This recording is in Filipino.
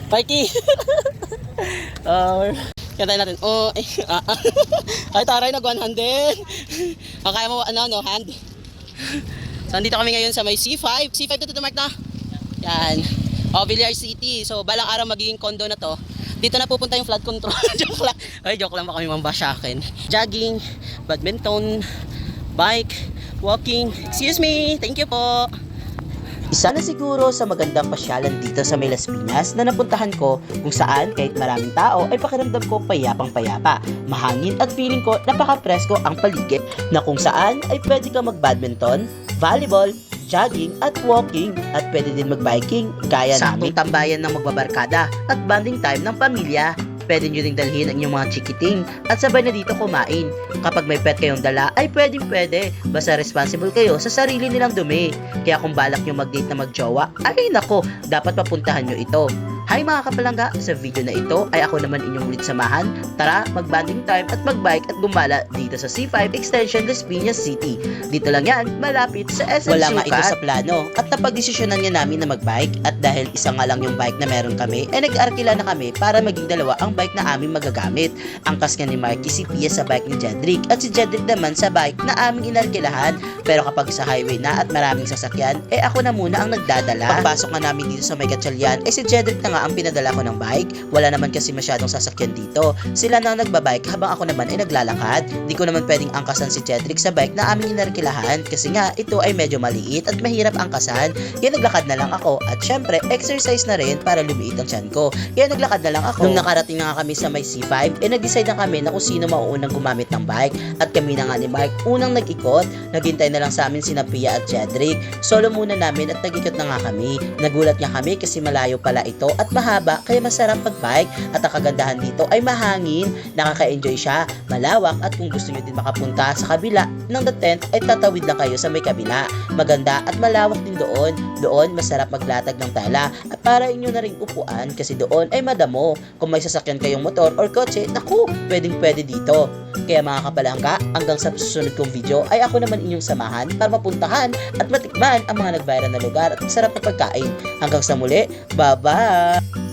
Parky! Kaya natin. Oh, ay taray, nag-100. Kaya mo, no, hand. So, andito kami ngayon sa may C5. C5 to Mark na. Yan. Villar City. So, balang araw magiging condo na to. Dito na pupunta yung flood control. Joke lang. Ay, joke lang, baka may mambash sa akin. Jogging, badminton, bike, walking. Excuse me. Thank you po. Isa na siguro sa magandang pasyalan dito sa May Las Piñas na napuntahan ko kung saan kahit maraming tao ay pakiramdam ko payapang-payapa, mahangin at feeling ko napaka-presko ang paligid na kung saan ay pwede kang mag-badminton, volleyball, jogging at walking at pwede din mag-biking gaya namin tambayan ng magbabarkada at bonding time ng pamilya. Pwede nyo ring dalhin ang inyong mga chikiting at sabay na dito kumain. Kapag may pet kayong dala ay pwede. Basta responsible kayo sa sarili nilang dumi. Kaya kung balak nyo mag-date na mag-jowa, ay nako, dapat papuntahan nyo ito. Hi mga kapalangga, sa video na ito ay ako naman inyong ulit samahan. Tara, mag-banding time at mag-bike at gumala dito sa C5 Extension Las Piñas City. Dito lang yan, malapit sa SM Wala nga ito sa plano at napag-desisyonan nga namin na mag-bike at dahil isa nga lang yung bike na meron kami ay nag-arkila na kami para maging dalawa ang bike na aming magagamit. Angkas nga ni Marky si Pia sa bike ni Jedrick at si Jedrick naman sa bike na aming inarkilahan. Pero kapag sa highway na at maraming sasakyan, eh ako na muna ang nagdadala. Pagpasok nga namin dito sa May Gatchalian, eh si Jedrick na nga ang pinadala ko ng bike. Wala naman kasi masyadong sasakyan dito. Sila na nagbabike habang ako naman ay naglalakad. Di ko naman pwedeng angkasan si Jedrick sa bike na aming inarkilahan kasi nga ito ay medyo maliit at mahirap angkasan. Kaya naglakad na lang ako at syempre exercise na rin para lumiit ang tiyan ko. Kaya naglakad na lang ako. Nung nakarating na nga kami sa may C5, eh nag-decide na kami na kung sino mauunang gumamit ng bike at kami na nga ni Mark unang nag-ikot. Naghintay na lang sa amin sina Pia at Jedrick. Solo muna namin at nag-ikot na nga kami. Nagulat nga kami kasi malayo pala ito at mahaba kaya masarap mag-bike at ang kagandahan dito ay mahangin, nakaka-enjoy siya, malawak at kung gusto nyo din makapunta sa kabila ng the tent ay tatawid lang kayo sa may kabila. Maganda at malawak din doon. Doon masarap maglatag ng tala at para inyo na ring upuan kasi doon ay madamo. Kung may sasakyan kayong motor or kotse, naku, pwede dito. Kaya mga kapalangga, hanggang sa susunod kong video ay ako naman inyong samahan para mapuntahan at matikman ang mga nag-viral na lugar at masarap na pagkain. Hanggang sa muli, bye-bye!